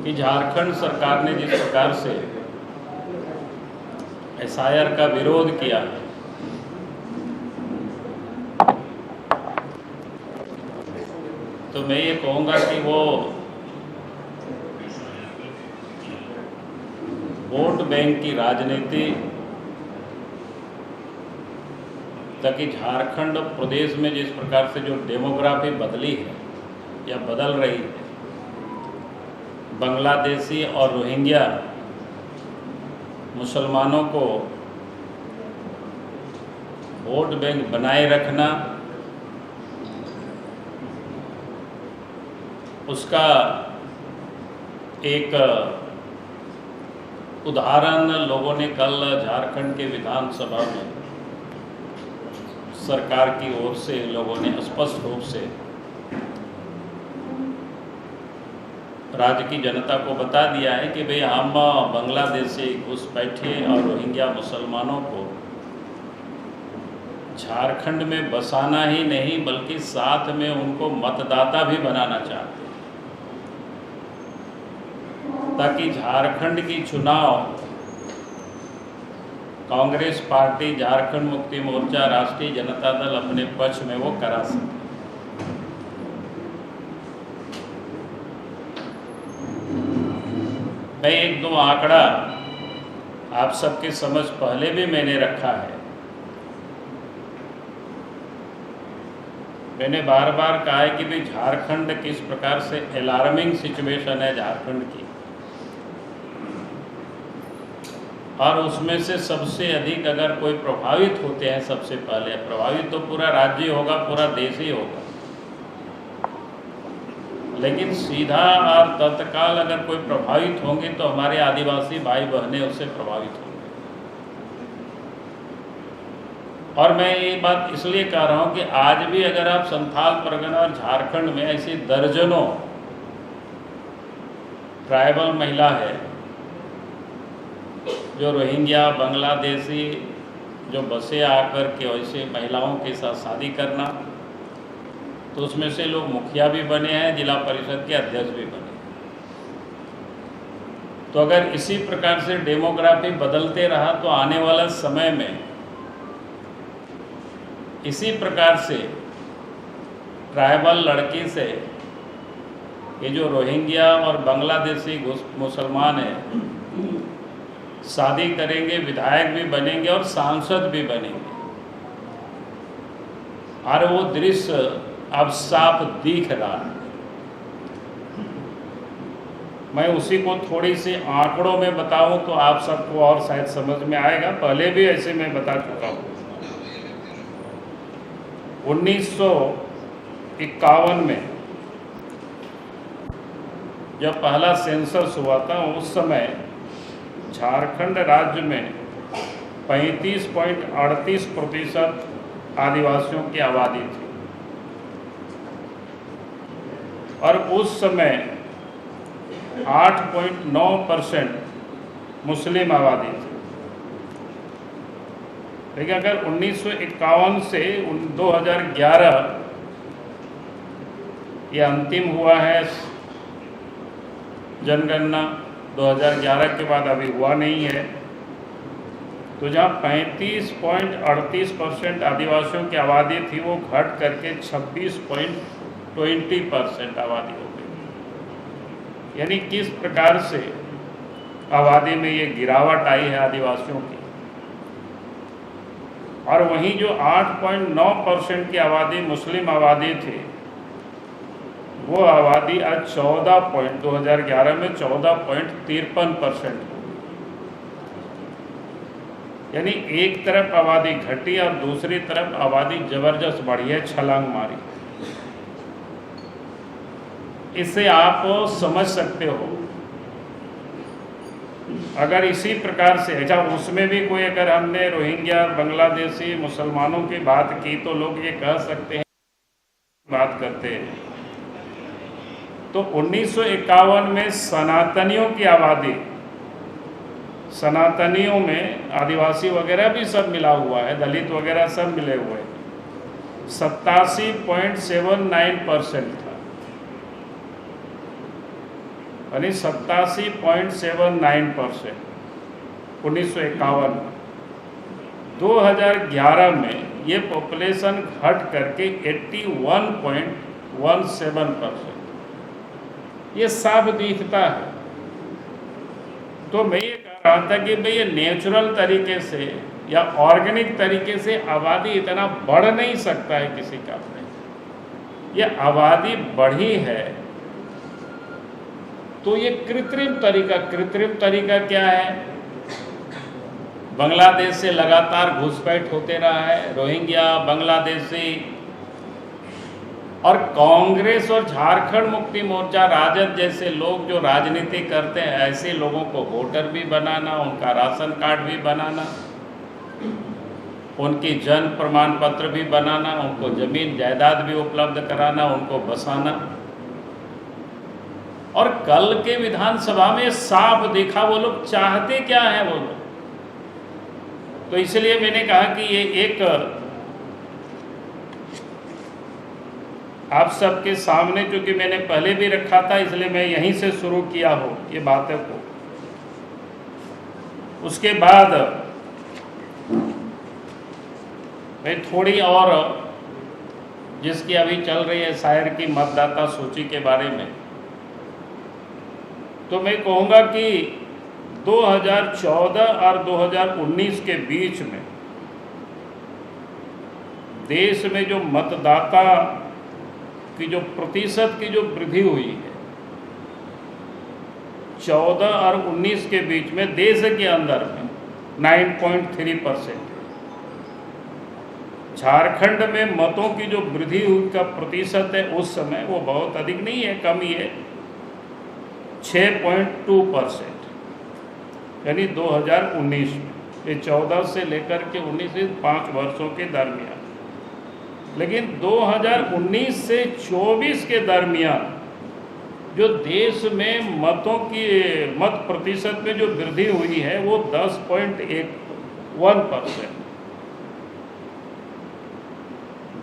कि झारखंड सरकार ने जिस प्रकार से एसआईआर का विरोध किया, तो मैं ये कहूँगा कि वो वोट बैंक की राजनीति, ताकि झारखंड प्रदेश में जिस प्रकार से जो डेमोग्राफी बदली है या बदल रही है, बांग्लादेशी और रोहिंग्या मुसलमानों को वोट बैंक बनाए रखना, उसका एक उदाहरण लोगों ने कल झारखंड के विधानसभा में सरकार की ओर से लोगों ने स्पष्ट रूप से राज्य की जनता को बता दिया है कि भाई हम बांग्लादेशी घुसपैठे और रोहिंग्या मुसलमानों को झारखंड में बसाना ही नहीं बल्कि साथ में उनको मतदाता भी बनाना चाहते हैं, ताकि झारखंड की चुनाव कांग्रेस पार्टी, झारखंड मुक्ति मोर्चा, राष्ट्रीय जनता दल अपने पक्ष में वो करा सके। मैं एक दो आंकड़ा आप सबके समझ पहले भी मैंने रखा है। मैंने बार बार कहा है कि भाई झारखंड किस प्रकार से अलार्मिंग सिचुएशन है झारखंड की, और उसमें से सबसे अधिक अगर कोई प्रभावित होते हैं, सबसे पहले प्रभावित तो पूरा राज्य होगा, पूरा देश ही होगा, लेकिन सीधा और तत्काल अगर कोई प्रभावित होंगे तो हमारे आदिवासी भाई बहनें उससे प्रभावित होंगे। और मैं ये बात इसलिए कह रहा हूँ कि आज भी अगर आप संथाल परगना और झारखंड में ऐसी दर्जनों ट्राइबल महिला है जो रोहिंग्या, बांग्लादेशी जो बसे आकर के वैसे महिलाओं के साथ शादी करना, तो उसमें से लोग मुखिया भी बने हैं, जिला परिषद के अध्यक्ष भी बने। तो अगर इसी प्रकार से डेमोग्राफी बदलते रहा तो आने वाला समय में इसी प्रकार से ट्राइबल लड़की से ये जो रोहिंग्या और बांग्लादेशी मुसलमान हैं शादी करेंगे, विधायक भी बनेंगे और सांसद भी बनेंगे, और वो दृश्य अब साफ दिख रहा है। मैं उसी को थोड़ी सी आंकड़ों में बताऊं तो आप सबको और शायद समझ में आएगा। पहले भी ऐसे मैं बता चुका हूं। 1951 में जब पहला सेंसस हुआ था, उस समय झारखंड राज्य में 35.38% आदिवासियों की आबादी थी, और उस समय 8.9% मुस्लिम आबादी थी। लेकिन अगर 1951 से 2011 ये अंतिम हुआ है जनगणना, 2011 के बाद अभी हुआ नहीं है, तो जहाँ 35.38% आदिवासियों की आबादी थी वो घट करके 26.20% आबादी हो गई। यानी किस प्रकार से आबादी में ये गिरावट आई है आदिवासियों की। और वहीं जो 8.9% की आबादी मुस्लिम आबादी थी, वो आबादी आज 2011 में 14.53%। यानी एक तरफ आबादी घटी और दूसरी तरफ आबादी जबरदस्त बढ़ी है, छलांग मारी। इससे आप समझ सकते हो, अगर इसी प्रकार से, अच्छा उसमें भी कोई अगर हमने रोहिंग्या, बांग्लादेशी मुसलमानों की बात की तो लोग ये कह सकते हैं बात करते हैं। तो 1951 में सनातनियों की आबादी, सनातनियों में आदिवासी वगैरह भी सब मिला हुआ है, दलित वगैरह सब मिले हुए हैं, 87.79% था। यानी 87.79%। 1951 2011 में ये पॉपुलेशन घट करके 81.17%। ये साफ दिखता है। तो मैं ये कह रहा था कि भाई ये नेचुरल तरीके से या ऑर्गेनिक तरीके से आबादी इतना बढ़ नहीं सकता है किसी का में। ये आबादी बढ़ी है तो ये कृत्रिम तरीका क्या है? बांग्लादेश से लगातार घुसपैठ होते रहा है, रोहिंग्या, बांग्लादेशी, और कांग्रेस और झारखंड मुक्ति मोर्चा, राजद जैसे लोग जो राजनीति करते हैं, ऐसे लोगों को वोटर भी बनाना, उनका राशन कार्ड भी बनाना, उनकी जन्म प्रमाण पत्र भी बनाना, उनको जमीन जायदाद भी उपलब्ध कराना, उनको बसाना। और कल के विधानसभा में साफ देखा वो लोग चाहते क्या है वो लोग। तो इसलिए मैंने कहा कि ये एक आप सबके सामने, क्योंकि मैंने पहले भी रखा था इसलिए मैं यहीं से शुरू किया हो ये बातों को। उसके बाद मैं थोड़ी और जिसकी अभी चल रही है शायर की मतदाता सूची के बारे में, तो मैं कहूँगा कि 2014 और 2019 के बीच में देश में जो मतदाता की जो प्रतिशत की जो वृद्धि हुई है 14 और 19 के बीच में देश के अंदर में 9.3%। झारखंड में मतों की जो वृद्धि हुई का प्रतिशत है उस समय वो बहुत अधिक नहीं है, कम ही है, 6.2%। यानी 2019 में, ये 14 से लेकर के 19 इस 5 वर्षों के दरमियान। लेकिन 2019 से 24 के दरमियान जो देश में मतों की मत प्रतिशत में जो वृद्धि हुई है वो 10.1%।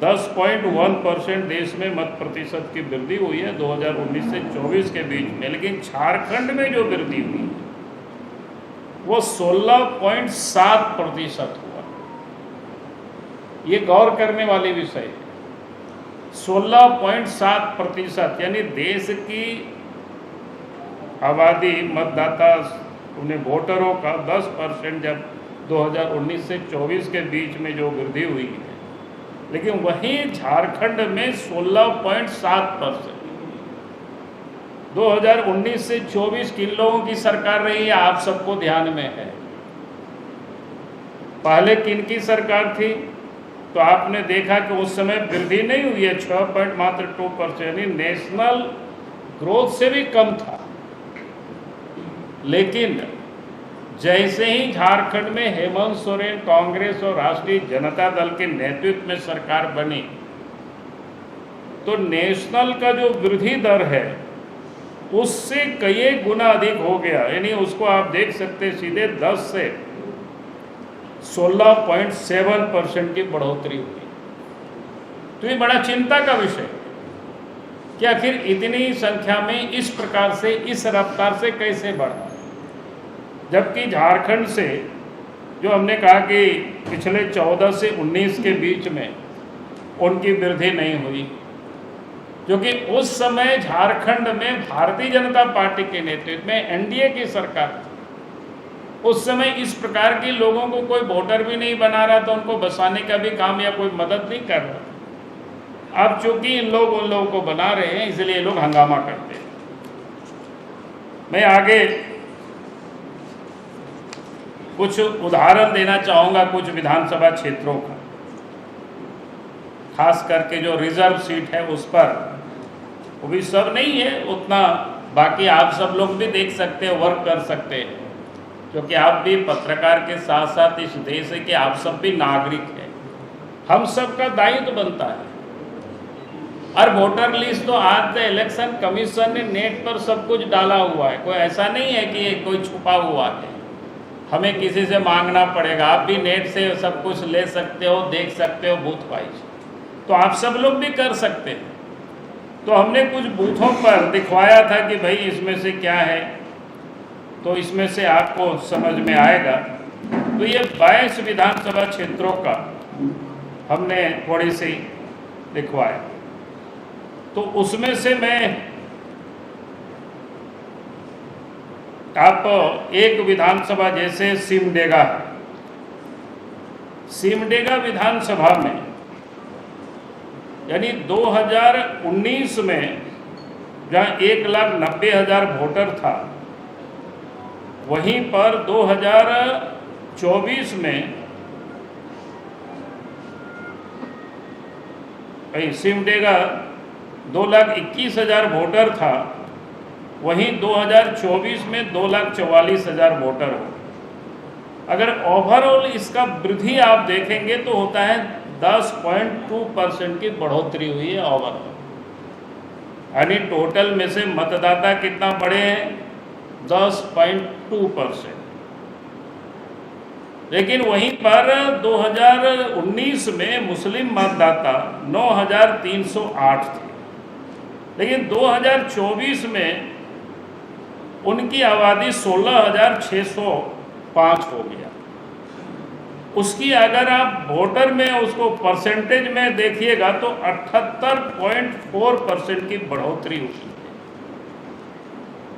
10.1% देश में मत प्रतिशत की वृद्धि हुई है 2019 से 24 के बीच में। लेकिन झारखंड में जो वृद्धि हुई वो 16.7% हुआ। ये गौर करने वाली विषय है। 16.7%, यानी देश की आबादी मतदाता उन्हें वोटरों का 10% जब 2019 से 24 के बीच में जो वृद्धि हुई है, लेकिन वहीं झारखंड में 16.7%। 2019 से 24 किन लोगों की सरकार रही है आप सबको ध्यान में है। पहले किन की सरकार थी? तो आपने देखा कि उस समय वृद्धि नहीं हुई है, 6.2%, यानी नेशनल ग्रोथ से भी कम था। लेकिन जैसे ही झारखंड में हेमंत सोरेन कांग्रेस और राष्ट्रीय जनता दल के नेतृत्व में सरकार बनी तो नेशनल का जो वृद्धि दर है उससे कई गुना अधिक हो गया। यानी उसको आप देख सकते सीधे 10 से 16.7% की बढ़ोतरी हुई। तो ये बड़ा चिंता का विषय कि आखिर इतनी संख्या में इस प्रकार से इस रफ्तार से कैसे बढ़ा, जबकि झारखंड से जो हमने कहा कि पिछले 14 से 19 के बीच में उनकी वृद्धि नहीं हुई, क्योंकि उस समय झारखंड में भारतीय जनता पार्टी के नेतृत्व में एनडीए की सरकार थी। उस समय इस प्रकार के लोगों को कोई वोटर भी नहीं बना रहा था, उनको बसाने का भी काम या कोई मदद नहीं कर रहा। अब चूंकि इन लोग उन लोगों को बना रहे हैं इसलिए ये लोग हंगामा करते हैं। मैं आगे कुछ उदाहरण देना चाहूँगा कुछ विधानसभा क्षेत्रों का, खास करके जो रिजर्व सीट है उस पर। वो भी सब नहीं है उतना, बाकी आप सब लोग भी देख सकते हैं, वर्क कर सकते हैं, क्योंकि आप भी पत्रकार के साथ साथ इस देश के आप सब भी नागरिक हैं। हम सब का दायित्व बनता है। और वोटर लिस्ट तो आज द इलेक्शन कमीशन ने नेट पर सब कुछ डाला हुआ है, कोई ऐसा नहीं है कि कोई छुपा हुआ है, हमें किसी से मांगना पड़ेगा। आप भी नेट से सब कुछ ले सकते हो, देख सकते हो बूथ वाइज। तो आप सब लोग भी कर सकते हैं। तो हमने कुछ बूथों पर दिखवाया था कि भाई इसमें से क्या है, तो इसमें से आपको समझ में आएगा। तो ये 22 विधानसभा क्षेत्रों का हमने थोड़ी सी दिखवाया। तो उसमें से मैं आप एक विधानसभा जैसे सिमडेगा विधानसभा में, यानी 2019 में जहाँ 1,90,000 वोटर था, वहीं पर 2024 में सिमडेगा 2,21,000 वोटर था, वहीं 2024 में 2,44,000 वोटर हो। अगर ओवरऑल इसका वृद्धि आप देखेंगे तो होता है 10.2% की बढ़ोतरी हुई है ओवरऑल, यानी टोटल में से मतदाता कितना बढ़े हैं, 10.2%। लेकिन वहीं पर 2019 में मुस्लिम मतदाता 9,308 थे, लेकिन 2024 में उनकी आबादी 16,605 हो गया। उसकी अगर आप वोटर में उसको परसेंटेज में देखिएगा तो 78.4% की बढ़ोतरी हुई है।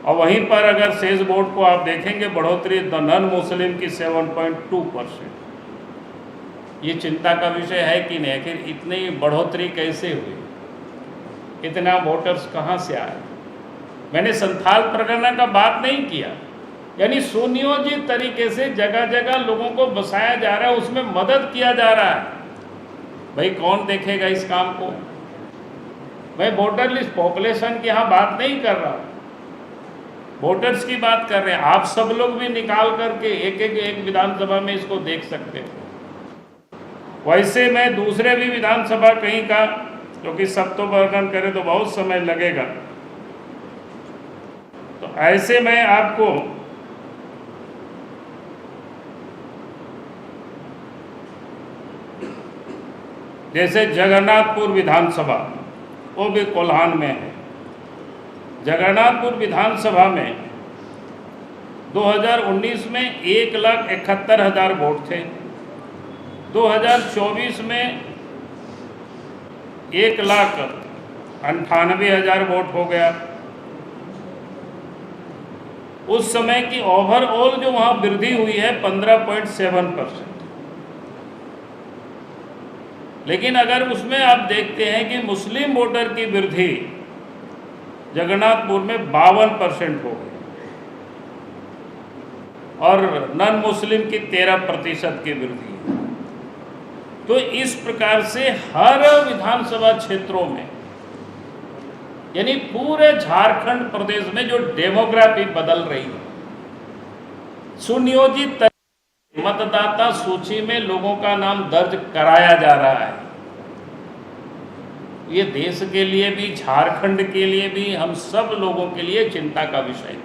और वहीं पर अगर शेष वोट को आप देखेंगे बढ़ोतरी नॉन मुस्लिम की 7.2%। ये चिंता का विषय है कि नहीं, आखिर इतनी बढ़ोतरी कैसे हुई, इतना वोटर्स कहाँ से आए। मैंने संथाल परगना का बात नहीं किया, यानी सुनियोजित तरीके से जगह जगह लोगों को बसाया जा रहा है, उसमें मदद किया जा रहा है। भाई कौन देखेगा इस काम को। मैं वोटर लिस्ट पॉपुलेशन की यहाँ बात नहीं कर रहा, वोटर्स की बात कर रहे हैं। आप सब लोग भी निकाल करके एक विधानसभा में इसको देख सकते हो। वैसे मैं दूसरे भी विधानसभा कहीं का, क्योंकि सब तो वर्णन करें तो बहुत समय लगेगा, तो ऐसे मैं आपको जैसे जगन्नाथपुर विधानसभा, वो भी कोल्हान में है। जगन्नाथपुर विधानसभा में 2019 में 1,71,000 वोट थे, 2024 में 1,98,000 वोट हो गया। उस समय की ओवरऑल जो वहाँ वृद्धि हुई है 15.7%। लेकिन अगर उसमें आप देखते हैं कि मुस्लिम वोटर की वृद्धि जगन्नाथपुर में 52% हो गई और नॉन मुस्लिम की 13% की वृद्धि। तो इस प्रकार से हर विधानसभा क्षेत्रों में, यानी पूरे झारखंड प्रदेश में जो डेमोग्राफी बदल रही है, सुनियोजित मतदाता सूची में लोगों का नाम दर्ज कराया जा रहा है। ये देश के लिए भी, झारखंड के लिए भी, हम सब लोगों के लिए चिंता का विषय है।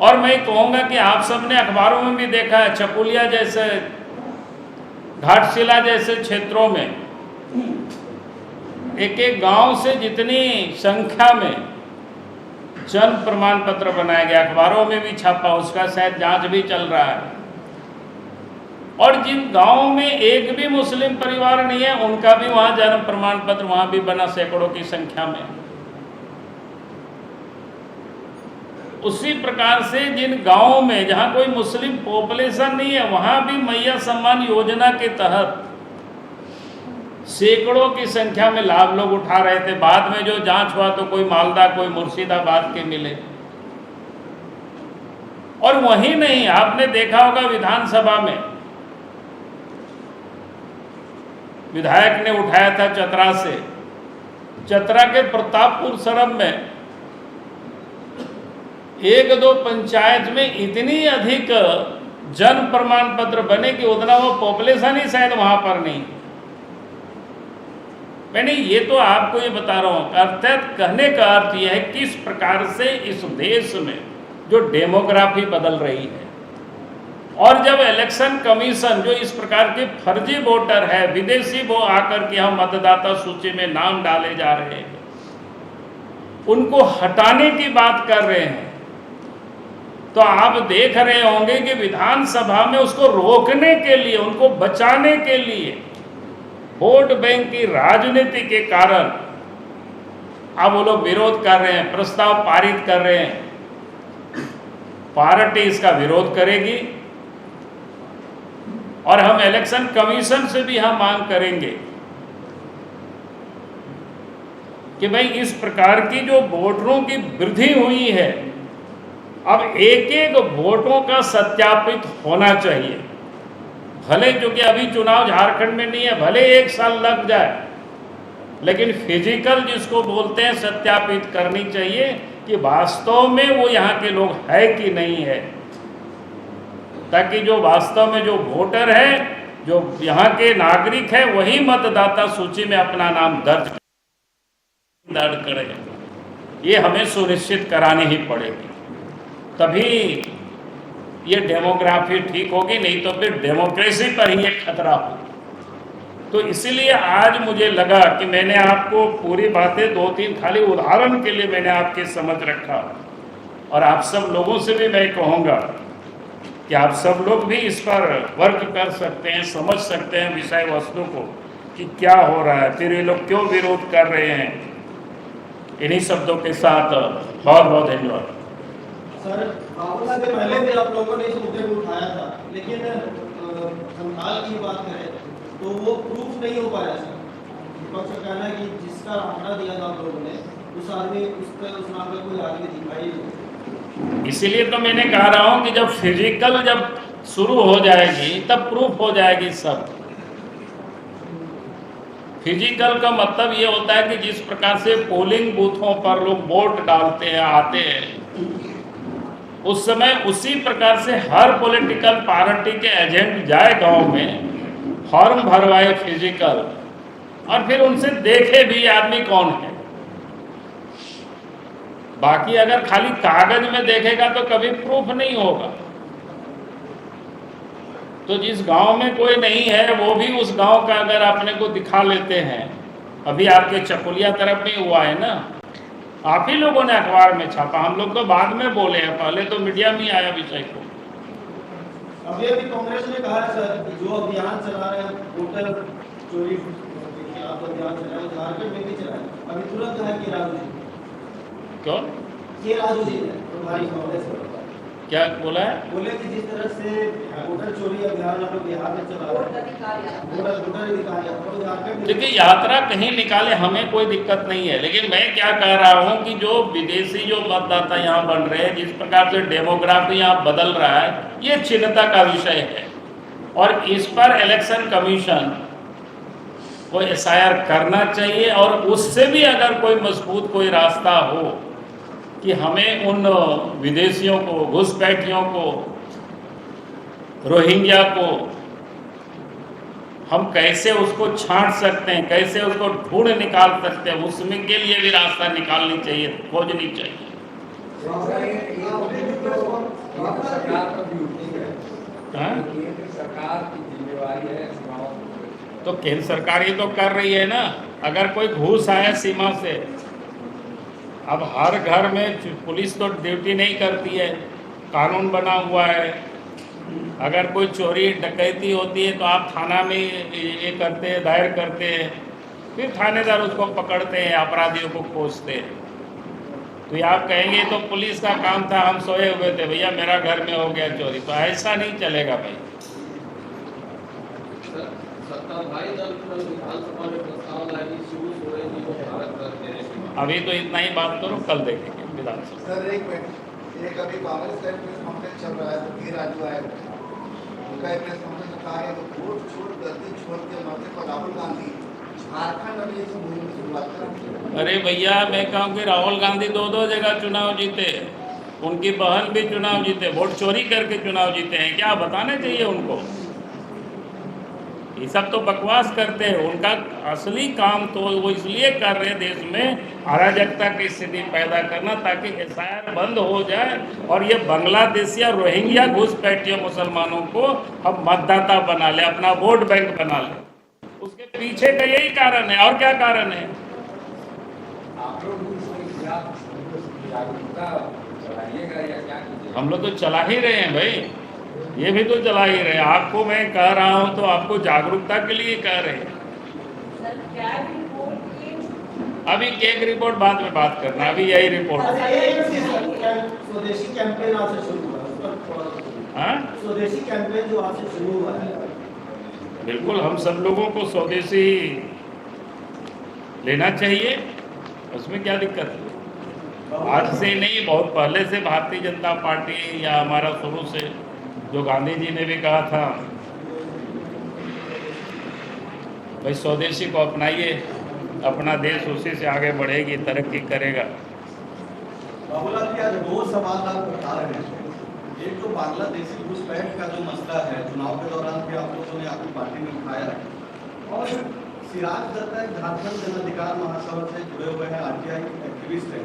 और मैं कहूँगा कि आप सब ने अखबारों में भी देखा है, चकुलिया जैसे, घाटशिला जैसे क्षेत्रों में एक एक गांव से जितनी संख्या में जन्म प्रमाण पत्र बनाया गया, अखबारों में भी छापा, उसका शायद जांच भी चल रहा है। और जिन गांवों में एक भी मुस्लिम परिवार नहीं है, उनका भी वहां जन्म प्रमाण पत्र वहां भी बना, सैकड़ों की संख्या में। उसी प्रकार से जिन गांवों में जहां कोई मुस्लिम पॉपुलेशन नहीं है, वहां भी मैया सम्मान योजना के तहत सैकड़ों की संख्या में लाभ लोग उठा रहे थे। बाद में जो जांच हुआ तो कोई मालदा, कोई मुर्शिदाबाद के मिले। और वही नहीं, आपने देखा होगा विधानसभा में विधायक ने उठाया था चतरा से, चतरा के प्रतापपुर सरब में एक दो पंचायत में इतनी अधिक जन्म प्रमाण पत्र बने कि उतना वो पॉपुलेशन ही शायद वहां पर नहीं। मैंने ये तो आपको ये बता रहा हूं, अर्थात कहने का अर्थ यह है किस प्रकार से इस देश में जो डेमोग्राफी बदल रही है, और जब इलेक्शन कमीशन जो इस प्रकार के फर्जी वोटर है, विदेशी वो आकर के हम मतदाता सूची में नाम डाले जा रहे हैं, उनको हटाने की बात कर रहे हैं, तो आप देख रहे होंगे कि विधानसभा में उसको रोकने के लिए, उनको बचाने के लिए वोट बैंक की राजनीति के कारण अब वो लोग विरोध कर रहे हैं, प्रस्ताव पारित कर रहे हैं। पार्टी इसका विरोध करेगी और हम इलेक्शन कमीशन से भी हम मांग करेंगे कि भाई इस प्रकार की जो वोटरों की वृद्धि हुई है, अब एक एक वोटों का सत्यापित होना चाहिए। भले क्योंकि अभी चुनाव झारखंड में नहीं है, भले 1 साल लग जाए, लेकिन फिजिकल जिसको बोलते हैं सत्यापित करनी चाहिए कि वास्तव में वो यहाँ के लोग है कि नहीं है, ताकि जो वास्तव में जो वोटर है, जो यहाँ के नागरिक है, वही मतदाता सूची में अपना नाम दर्ज करें। ये हमें सुनिश्चित करानी ही पड़ेगी, तभी ये डेमोग्राफी ठीक होगी, नहीं तो फिर डेमोक्रेसी पर ही एक खतरा हो। तो इसीलिए आज मुझे लगा कि मैंने आपको पूरी बातें 2-3 खाली उदाहरण के लिए मैंने आपके समझ रखा, और आप सब लोगों से भी मैं कहूँगा कि आप सब लोग भी इस पर वर्क कर सकते हैं, समझ सकते हैं विषय वस्तु को कि क्या हो रहा है, फिर ये लोग क्यों विरोध कर रहे हैं। इन्हीं शब्दों के साथ बहुत बहुत धन्यवाद। सर, आपका से पहले भी आप लोगों ने इस मुद्दे को उठाया था, लेकिन संथाल की बात करें तो वो प्रूफ नहीं हो पाया सर। विपक्ष का कहना है कि जिसका आंकड़ा दिया था आप लोगों ने, उस आदमी उस नाम का कोई आदमी दिखाई नहीं। इसीलिए तो मैंने कह रहा हूँ कि जब फिजिकल जब शुरू हो जाएगी तब प्रूफ हो जाएगी सब। फिजिकल का मतलब ये होता है कि जिस प्रकार से पोलिंग बूथों पर लोग वोट डालते हैं, आते हैं, उस समय उसी प्रकार से हर पॉलिटिकल पार्टी के एजेंट जाए गांव में, फॉर्म भरवाए फिजिकल, और फिर उनसे देखे भी आदमी कौन है। बाकी अगर खाली कागज में देखेगा तो कभी प्रूफ नहीं होगा। तो जिस गांव में कोई नहीं है वो भी उस गांव का अगर अपने को दिखा लेते हैं। अभी आपके चकुलिया तरफ में हुआ है ना, आप ही लोगों ने अखबार में छापा, हम लोग तो बाद में बोले हैं, पहले तो मीडिया में आया विषय को। अभी कांग्रेस ने कहा है सर कि जो अभियान चला रहे हैं वोटर चोरी के खिलाफ अभियान चला रहे हैं, झारखंड में भी चला है। अभी तुरंत है कि राजू जी, क्यों के राजू जी है तुम्हारी कांग्रेस पर क्या बोला है? बोले कि जिस तरह से वोटर चोरी अभियान हम लोग बिहार में चला रहे हैं, देखिए यात्रा कहीं निकाले हमें कोई दिक्कत नहीं है, लेकिन मैं क्या कह रहा हूं कि जो विदेशी जो मतदाता यहाँ बन रहे हैं, जिस प्रकार से डेमोग्राफी यहाँ बदल रहा है, ये चिंता का विषय है। और इस पर इलेक्शन कमीशन को एसआईआर करना चाहिए, और उससे भी अगर कोई मजबूत कोई रास्ता हो कि हमें उन विदेशियों को, घुसपैठियों को, रोहिंग्या को हम कैसे उसको छांट सकते हैं, कैसे उसको ढूंढ निकाल सकते हैं, उसमें के लिए भी रास्ता निकालनी चाहिए, खोजनी चाहिए। सरकार की जिम्मेवारी है। तो केंद्र सरकार ये तो कर रही है ना। अगर कोई घूस आया सीमा से, अब हर घर में पुलिस तो ड्यूटी नहीं करती है, कानून बना हुआ है। अगर कोई चोरी डकैती होती है तो आप थाना में ये करते हैं, दायर करते हैं, फिर थानेदार उसको पकड़ते हैं, अपराधियों को खोजते हैं। तो ये आप कहेंगे तो पुलिस का काम था, हम सोए हुए थे, भैया मेरा घर में हो गया चोरी, तो ऐसा नहीं चलेगा भाई। अभी तो इतना ही बात करो, कल देखेंगे विधानसभा। सर एक अभी कांग्रेस का प्रेस कॉन्फ्रेंस चल रहा है, तो फिर राजू आए, उनका प्रेस कॉन्फ्रेंस में कहा है कि वोट छोड़ गलती छोड़ के मौके पर राहुल गांधी झारखंड अभी इस मुहिम की शुरुआत करेंगे। अरे भैया मैं कहूँ कि राहुल गांधी 2-2 जगह चुनाव जीते, उनकी बहन भी चुनाव जीते, वोट चोरी करके चुनाव जीते हैं, क्या बताना चाहिए उनको? ये सब तो बकवास करते हैं। उनका असली काम तो वो इसलिए कर रहे हैं देश में अराजकता की स्थिति पैदा करना, ताकि SIR बंद हो जाए और ये बांग्लादेशी या रोहिंग्या घुसपैठियों मुसलमानों को हम मतदाता बना ले, अपना वोट बैंक बना ले। उसके पीछे का यही कारण है, और क्या कारण है? आप लोग भी इसके खिलाफ जागरूकता चलाइएगा या क्या कीजिएगा? हम लोग तो चला ही रहे हैं भाई, ये भी तो चला ही रहे हैं। आपको मैं कह रहा हूँ तो आपको जागरूकता के लिए कह रहे हैं। अभी केक रिपोर्ट बाद में बात करना, अभी यही रिपोर्ट। स्वदेशी कैंपेन आज से शुरू हुआ है, उस पर थोड़ा हाँ, स्वदेशी कैंपेन जो आज से शुरू हुआ है, बिल्कुल हम सब लोगों को स्वदेशी लेना चाहिए, उसमें क्या दिक्कत है? आज से नहीं, बहुत पहले से भारतीय जनता पार्टी या हमारा शुरू से, जो गांधी जी ने भी कहा था भाई स्वदेशी को अपनाइए, अपना देश उसी से आगे बढ़ेगी, तरक्की करेगा। बाबूलाल जी आज दो सवाल आप उठा रहे हैं। एक तो बांग्लादेशी घुसपैठ का जो मसला है, चुनाव के दौरान भी आप लोगों ने अपनी पार्टी में उठाया, और सिराज दत्ता एक झारखंड जन अधिकार महासभा से जुड़े हुए हैं, RTI एक्टिविस्ट हैं।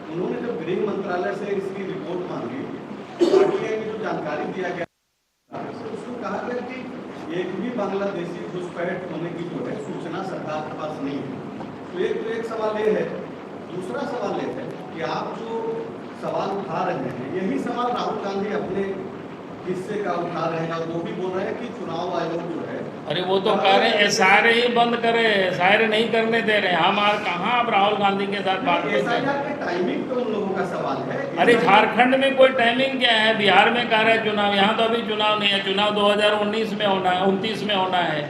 उन्होंने जब गृह मंत्रालय से इसकी रिपोर्ट मांगी, RTI की जो जानकारी दिया गया उसमें कहा गया कि एक भी बांग्लादेशी घुसपैठ होने की जो है सूचना सरकार के पास नहीं है। तो एक सवाल ये है। दूसरा सवाल ये है कि आप जो सवाल उठा रहे हैं, यही सवाल राहुल गांधी अपने हिस्से का उठा रहे हैं, और वो भी बोल रहे हैं कि चुनाव आयोग जो है, अरे वो तो कह रहे हैं SIR ही बंद करे, SIR नहीं करने दे रहे हैं। हम आज कहाँ अब राहुल गांधी के साथ बात करते हैं? SIR के टाइमिंग तो उन लोगों का सवाल है। अरे झारखंड में कोई टाइमिंग क्या है? बिहार में कह रहे हैं चुनाव, यहाँ तो अभी चुनाव नहीं है, चुनाव 2019 में होना है, 29 में होना है।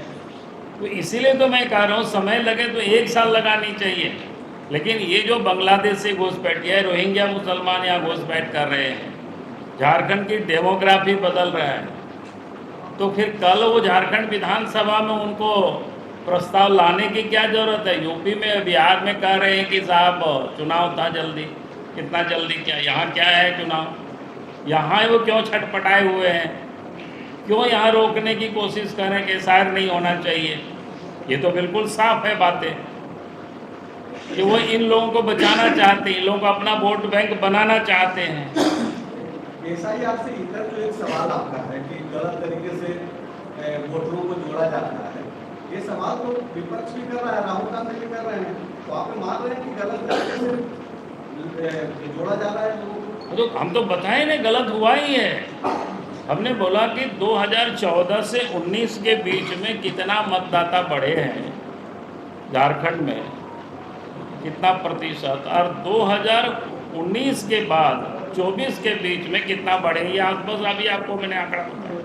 तो इसीलिए तो मैं कह रहा हूँ समय लगे तो 1 साल लगानी चाहिए। लेकिन ये जो बांग्लादेश से घुसपैठिया रोहिंग्या मुसलमान यहाँ घुसपैठ कर रहे हैं, झारखंड की डेमोग्राफी बदल रहा है, तो फिर कल वो झारखंड विधानसभा में उनको प्रस्ताव लाने की क्या ज़रूरत है? यूपी में बिहार में कह रहे हैं कि साहब चुनाव था जल्दी, कितना जल्दी क्या? यहाँ क्या है चुनाव? यहाँ वो क्यों छटपटाए हुए हैं? क्यों यहाँ रोकने की कोशिश करें कि SIR नहीं होना चाहिए? ये तो बिल्कुल साफ है बातें कि वो इन लोगों को बचाना चाहते हैं, इन लोगों को अपना वोट बैंक बनाना चाहते हैं। SIR से इधर जो एक सवाल आपका है कि गलत तरीके से वोटरों को जोड़ा जाता है, ये सवाल तो विपक्ष भी कर रहा है, राहुल गांधी भी कर रहे हैं, तो आप मान रहे हैं कि गलत तरीके से जोड़ा जा रहा है लोगों को? तो हम तो बताएं ना, गलत हुआ ही है। हमने बोला कि 2014 से 19 के बीच में कितना मतदाता बढ़े हैं झारखंड में, कितना प्रतिशत, और 2019 के बाद 24 के बीच में कितना बढ़े, ये आसपास अभी आपको मैंने आंकड़ा बताया,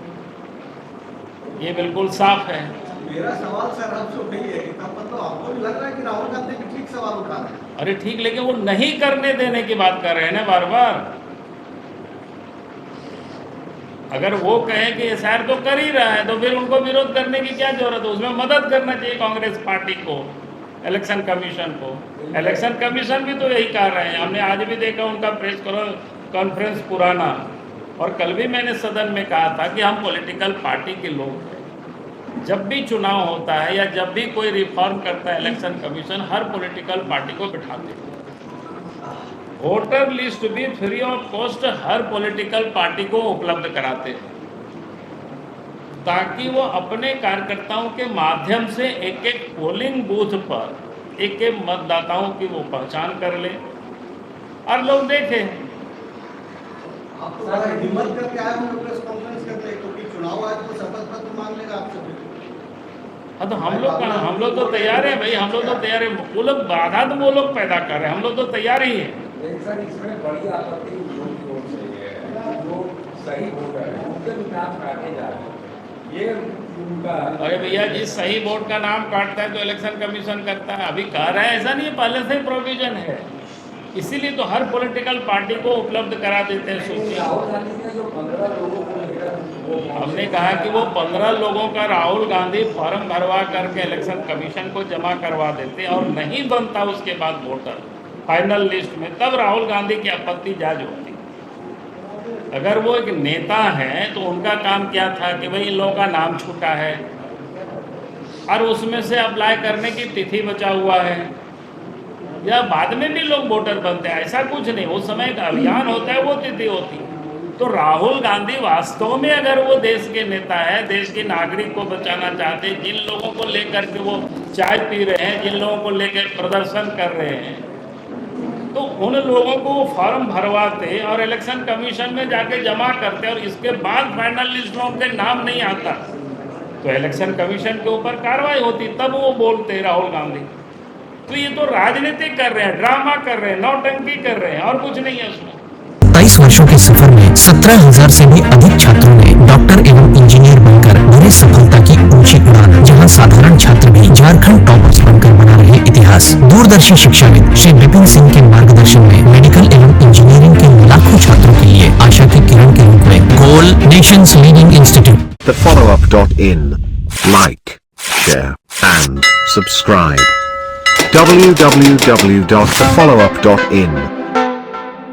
ये बिल्कुल साफ है। मेरा सवाल सर आपसे वही है कि तब मतलब आपको भी लग रहा है कि राहुल गांधी भी ठीक सवाल उठा रहे हैं? अरे ठीक, लेकिन वो नहीं करने देने की बात कर रहे हैं ना बार बार। अगर वो कहें कि SIR तो कर ही रहा है, तो फिर उनको विरोध करने की क्या जरूरत है? उसमें मदद करना चाहिए कांग्रेस पार्टी को, इलेक्शन कमीशन को। इलेक्शन कमीशन भी तो यही कह रहे हैं, हमने आज भी देखा उनका प्रेस कॉन्फ्रेंस पुराना, और कल भी मैंने सदन में कहा था कि हम पॉलिटिकल पार्टी के लोग हैं। जब भी चुनाव होता है या जब भी कोई रिफॉर्म करता है इलेक्शन कमीशन, हर पॉलिटिकल पार्टी को बिठाते हैं। वोटर लिस्ट भी free of cost her political party को उपलब्ध कराते हैं, ताकि वो अपने कार्यकर्ताओं के माध्यम से एक एक पोलिंग बूथ पर एक एक मतदाताओं की वो पहचान कर ले और लोग देखें। आप तो बड़ा हिम्मत करके आए हैं प्रेस कॉन्फ्रेंस करते हैं, क्योंकि चुनाव आयोग तो शपथ पत्र मांग लेगा आपसे। हाँ तो हम लोग तो तैयार हैं भाई, हम लोग तो तैयार हैं। वो लोग बाधा तो वो लोग पैदा कर रहे हैं, हम लोग तो तैयार ही हैं। सर इसमें बड़ी आपत्ति लोगों की ओर से ये है, जो सही वोटर है उनके भी नाम काटे जा रहे हैं, ये उनका। अरे भैया जी, सही वोट का नाम काटता है तो इलेक्शन कमीशन करता है, अभी कह रहा है, ऐसा नहीं है, पहले से ही प्रोविजन है, इसीलिए तो हर पॉलिटिकल पार्टी को उपलब्ध करा देते हैं सूची। राहुल गांधी ने जो 15 लोगों को हमने कहा कि वो 15 लोगों का राहुल गांधी फॉर्म भरवा करके इलेक्शन कमीशन को जमा करवा देते, और नहीं बनता उसके बाद वोटर फाइनल लिस्ट में, तब राहुल गांधी की आपत्ति जायज होती। अगर वो एक नेता हैं तो उनका काम क्या था कि भाई इन लोगों का नाम छूटा है, और उसमें से अप्लाई करने की तिथि बचा हुआ है, या बाद में भी लोग वोटर बनते हैं, ऐसा कुछ नहीं। उस समय एक अभियान होता है, वो तिथि होती है। तो राहुल गांधी वास्तव में अगर वो देश के नेता है, देश के नागरिक को बचाना चाहते हैं, जिन लोगों को लेकर के वो चाय पी रहे हैं, जिन लोगों को लेकर प्रदर्शन कर रहे हैं, तो उन लोगों को वो फॉर्म भरवाते और इलेक्शन कमीशन में जाके जमा करते और इसके बाद फाइनल लिस्ट में उनके नाम नहीं आता तो इलेक्शन कमीशन के ऊपर कार्रवाई होती, तब वो बोलते राहुल गांधी। तो ये तो राजनीति कर रहे हैं, ड्रामा कर रहे हैं, नौटंकी कर रहे हैं, और कुछ नहीं है उसमें। 22 वर्षों के सफर में 17,000 से भी अधिक छात्रों ने डॉक्टर एवं इंजीनियर बनकर भरी सफलता की ऊंची उड़ान, जहां साधारण छात्र भी झारखंड टॉपर्स बनकर बना रहे इतिहास। दूरदर्शी शिक्षाविद श्री विपिन सिंह के मार्गदर्शन में मेडिकल एवं इंजीनियरिंग के लाखों छात्रों के लिए आशा की किरण के रूप में goal nation's leading institute. TheFollowUp.in. Like, share and subscribe. www.thefollowup.in